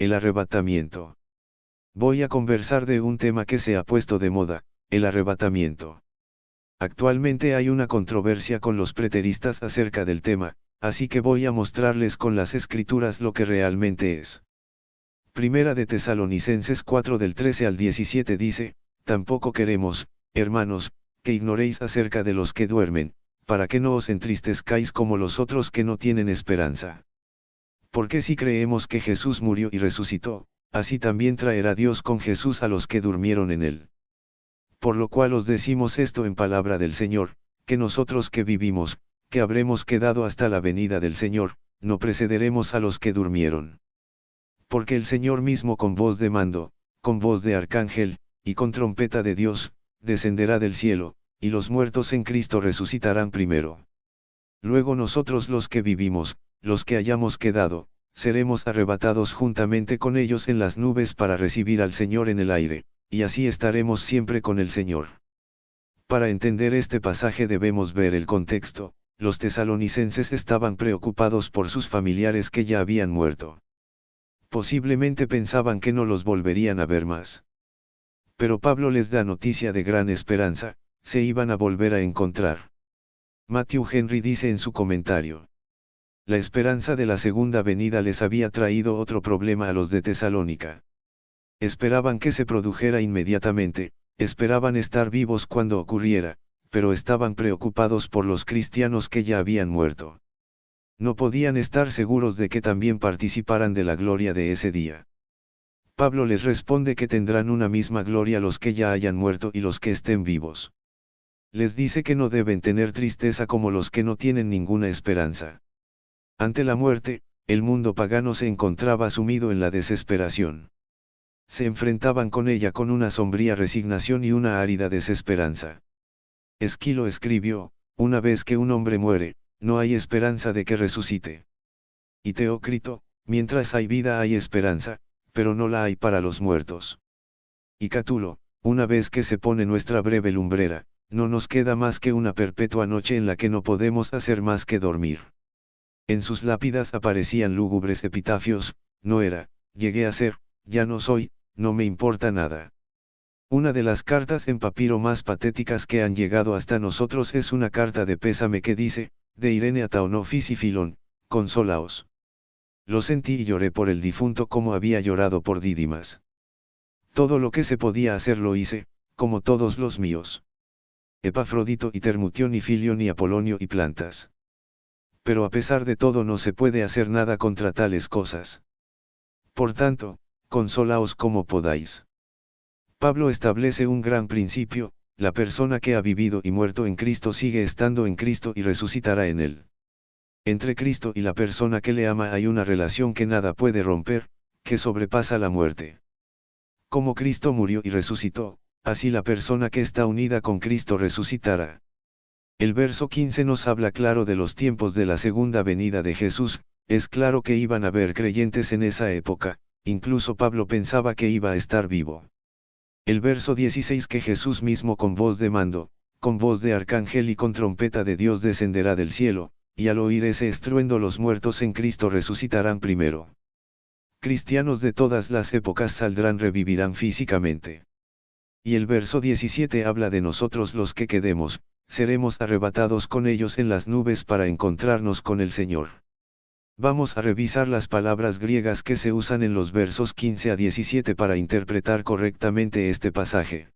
el arrebatamiento. Voy a conversar de un tema que se ha puesto de moda, el arrebatamiento. Actualmente hay una controversia con los preteristas acerca del tema, así que voy a mostrarles con las escrituras lo que realmente es. Primera de Tesalonicenses 4 del 13 al 17 dice, tampoco queremos, hermanos, que ignoréis acerca de los que duermen, para que no os entristezcáis como los otros que no tienen esperanza. Porque si creemos que Jesús murió y resucitó, así también traerá Dios con Jesús a los que durmieron en él. Por lo cual os decimos esto en palabra del Señor, que nosotros que vivimos, que habremos quedado hasta la venida del Señor, no precederemos a los que durmieron. Porque el Señor mismo con voz de mando, con voz de arcángel, y con trompeta de Dios, descenderá del cielo, y los muertos en Cristo resucitarán primero. Luego nosotros los que vivimos, los que hayamos quedado, seremos arrebatados juntamente con ellos en las nubes para recibir al Señor en el aire, y así estaremos siempre con el Señor. Para entender este pasaje debemos ver el contexto. Los tesalonicenses estaban preocupados por sus familiares que ya habían muerto. Posiblemente pensaban que no los volverían a ver más. Pero Pablo les da noticia de gran esperanza, se iban a volver a encontrar. Matthew Henry dice en su comentario: la esperanza de la segunda venida les había traído otro problema a los de Tesalónica. Esperaban que se produjera inmediatamente, esperaban estar vivos cuando ocurriera, pero estaban preocupados por los cristianos que ya habían muerto. No podían estar seguros de que también participaran de la gloria de ese día. Pablo les responde que tendrán una misma gloria los que ya hayan muerto y los que estén vivos. Les dice que no deben tener tristeza como los que no tienen ninguna esperanza. Ante la muerte, el mundo pagano se encontraba sumido en la desesperación. Se enfrentaban con ella con una sombría resignación y una árida desesperanza. Esquilo escribió, una vez que un hombre muere, no hay esperanza de que resucite. Y Teócrito, mientras hay vida hay esperanza, pero no la hay para los muertos. Y Catulo, una vez que se pone nuestra breve lumbrera, no nos queda más que una perpetua noche en la que no podemos hacer más que dormir. En sus lápidas aparecían lúgubres epitafios, no era, llegué a ser, ya no soy, no me importa nada. Una de las cartas en papiro más patéticas que han llegado hasta nosotros es una carta de pésame que dice, de Irene a Taonofis y Filón, consolaos. Lo sentí y lloré por el difunto como había llorado por Dídimas. Todo lo que se podía hacer lo hice, como todos los míos. Epafrodito y Termutión y Filión y Apolonio y plantas. Pero a pesar de todo no se puede hacer nada contra tales cosas. Por tanto, consolaos como podáis. Pablo establece un gran principio: la persona que ha vivido y muerto en Cristo sigue estando en Cristo y resucitará en él. Entre Cristo y la persona que le ama hay una relación que nada puede romper, que sobrepasa la muerte. Como Cristo murió y resucitó, así la persona que está unida con Cristo resucitará. El verso 15 nos habla claro de los tiempos de la segunda venida de Jesús. Es claro que iban a haber creyentes en esa época, incluso Pablo pensaba que iba a estar vivo. El verso 16 que Jesús mismo con voz de mando, con voz de arcángel y con trompeta de Dios descenderá del cielo, y al oír ese estruendo los muertos en Cristo resucitarán primero. Cristianos de todas las épocas saldrán, revivirán físicamente. Y el verso 17 habla de nosotros los que quedemos, seremos arrebatados con ellos en las nubes para encontrarnos con el Señor. Vamos a revisar las palabras griegas que se usan en los versos 15 a 17 para interpretar correctamente este pasaje.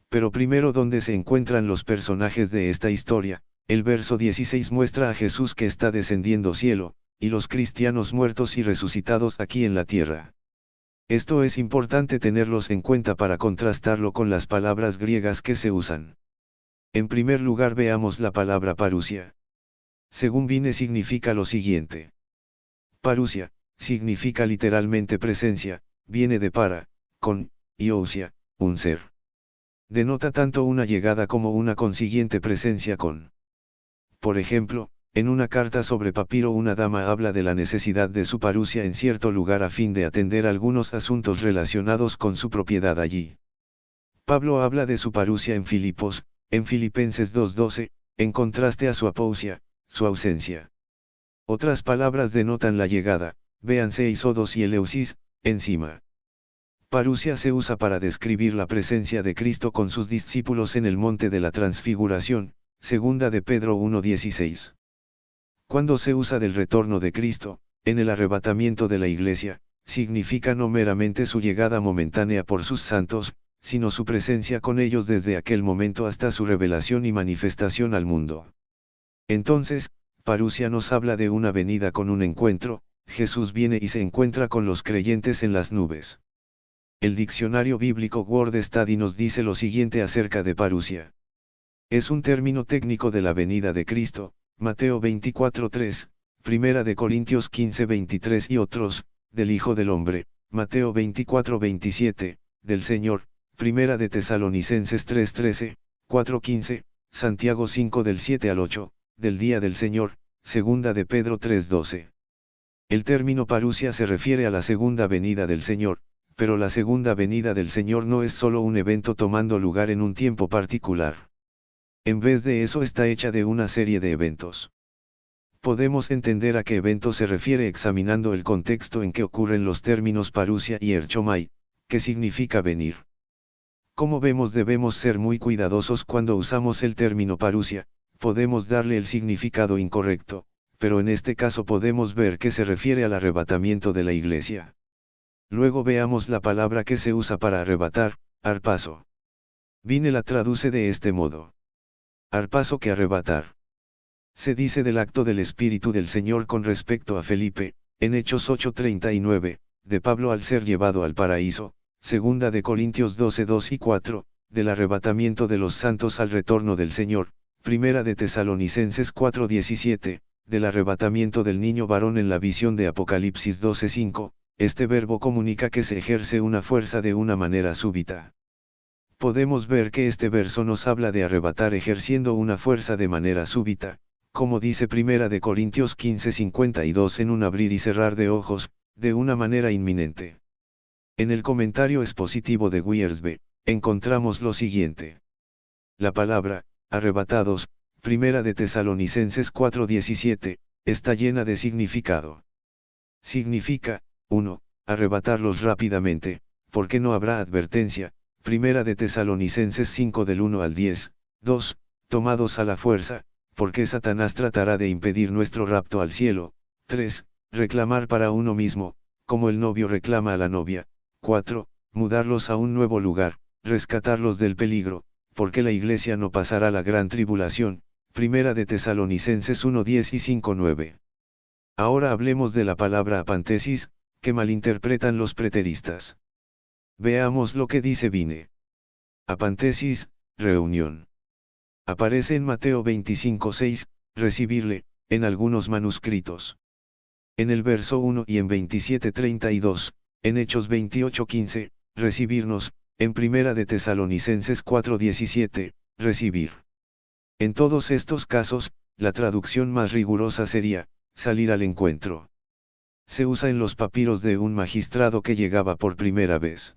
Pero primero, ¿dónde se encuentran los personajes de esta historia? El verso 16 muestra a Jesús que está descendiendo cielo, y los cristianos muertos y resucitados aquí en la tierra. Esto es importante tenerlos en cuenta para contrastarlo con las palabras griegas que se usan. En primer lugar veamos la palabra parusia. Según Vine significa lo siguiente. Parusia, significa literalmente presencia, viene de para, con, y ousia, un ser. Denota tanto una llegada como una consiguiente presencia con. Por ejemplo, en una carta sobre papiro una dama habla de la necesidad de su parusia en cierto lugar a fin de atender algunos asuntos relacionados con su propiedad allí. Pablo habla de su parusia en Filipos, en Filipenses 2:12, en contraste a su apousia, su ausencia. Otras palabras denotan la llegada, véanse Isodos y Eleusis, encima. Parusia se usa para describir la presencia de Cristo con sus discípulos en el monte de la Transfiguración, segunda de Pedro 1:16. Cuando se usa del retorno de Cristo, en el arrebatamiento de la Iglesia, significa no meramente su llegada momentánea por sus santos, sino su presencia con ellos desde aquel momento hasta su revelación y manifestación al mundo. Entonces, parusia nos habla de una venida con un encuentro, Jesús viene y se encuentra con los creyentes en las nubes. El diccionario bíblico Word Study nos dice lo siguiente acerca de parusia. Es un término técnico de la venida de Cristo, Mateo 24:3, Primera de Corintios 15:23 y otros, del Hijo del Hombre, Mateo 24:27, del Señor, Primera de Tesalonicenses 3:13, 4:15, Santiago 5 del 7 al 8, del día del Señor, Segunda de Pedro 3:12. El término parusia se refiere a la segunda venida del Señor, pero la segunda venida del Señor no es solo un evento tomando lugar en un tiempo particular. En vez de eso está hecha de una serie de eventos. Podemos entender a qué evento se refiere examinando el contexto en que ocurren los términos parusia y erchomai, que significa venir. Como vemos, debemos ser muy cuidadosos cuando usamos el término parusia, podemos darle el significado incorrecto, pero en este caso podemos ver que se refiere al arrebatamiento de la Iglesia. Luego veamos la palabra que se usa para arrebatar, arpazo. Vine la traduce de este modo. Arpazo que arrebatar. Se dice del acto del Espíritu del Señor con respecto a Felipe, en Hechos 8:39, de Pablo al ser llevado al paraíso, segunda de Corintios 12:2 y 4, del arrebatamiento de los santos al retorno del Señor, primera de Tesalonicenses 4:17, del arrebatamiento del niño varón en la visión de Apocalipsis 12:5, este verbo comunica que se ejerce una fuerza de una manera súbita. Podemos ver que este verso nos habla de arrebatar ejerciendo una fuerza de manera súbita, como dice Primera de Corintios 15:52 en un abrir y cerrar de ojos, de una manera inminente. En el comentario expositivo de Wiersbe, encontramos lo siguiente. La palabra, arrebatados, Primera de Tesalonicenses 4:17, está llena de significado. Significa, 1. Arrebatarlos rápidamente, porque no habrá advertencia, Primera de Tesalonicenses 5 del 1 al 10, 2. Tomados a la fuerza, porque Satanás tratará de impedir nuestro rapto al cielo, 3. Reclamar para uno mismo, como el novio reclama a la novia, 4. Mudarlos a un nuevo lugar, rescatarlos del peligro, porque la Iglesia no pasará la gran tribulación, Primera de Tesalonicenses 1:10 y 5:9. Ahora hablemos de la palabra apantesis, que malinterpretan los preteristas. Veamos lo que dice vine. Apantesis, reunión. Aparece en Mateo 25:6, recibirle, en algunos manuscritos. En el verso 1 y en 27:32, en Hechos 28:15, recibirnos, en Primera de Tesalonicenses 4:17, recibir. En todos estos casos, la traducción más rigurosa sería, salir al encuentro. Se usa en los papiros de un magistrado que llegaba por primera vez.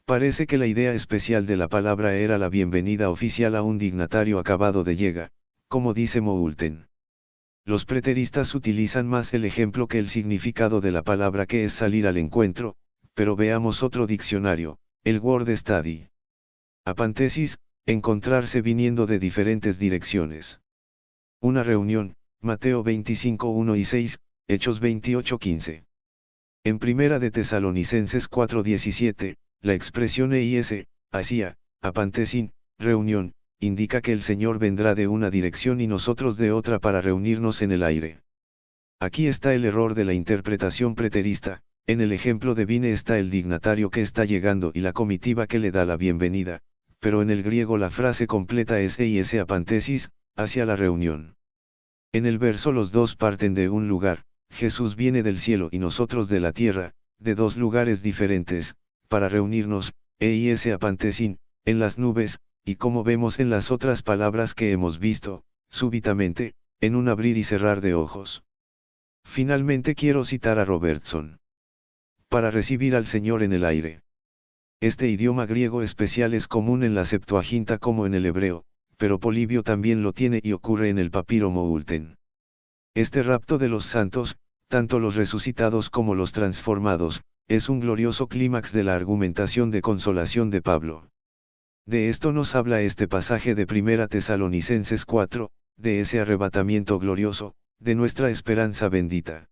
Parece que la idea especial de la palabra era la bienvenida oficial a un dignatario acabado de llegar, como dice Moulton. Los preteristas utilizan más el ejemplo que el significado de la palabra que es salir al encuentro, pero veamos otro diccionario, el Word Study. Apantesis, encontrarse viniendo de diferentes direcciones. Una reunión, Mateo 25:1 y 6, Hechos 28:15. En Primera de Tesalonicenses 4:17, la expresión EIS, hacía, apantesin, reunión, indica que el Señor vendrá de una dirección y nosotros de otra para reunirnos en el aire. Aquí está el error de la interpretación preterista, en el ejemplo de vine está el dignatario que está llegando y la comitiva que le da la bienvenida, pero en el griego la frase completa es EIS apantesis, hacia la reunión. En el verso los dos parten de un lugar, Jesús viene del cielo y nosotros de la tierra, de dos lugares diferentes, para reunirnos, EIS apantesin, en las nubes, y como vemos en las otras palabras que hemos visto, súbitamente, en un abrir y cerrar de ojos. Finalmente quiero citar a Robertson. Para recibir al Señor en el aire. Este idioma griego especial es común en la Septuaginta como en el hebreo, pero Polibio también lo tiene y ocurre en el papiro Moulton. Este rapto de los santos, tanto los resucitados como los transformados, es un glorioso clímax de la argumentación de consolación de Pablo. De esto nos habla este pasaje de 1 Tesalonicenses 4, de ese arrebatamiento glorioso, de nuestra esperanza bendita.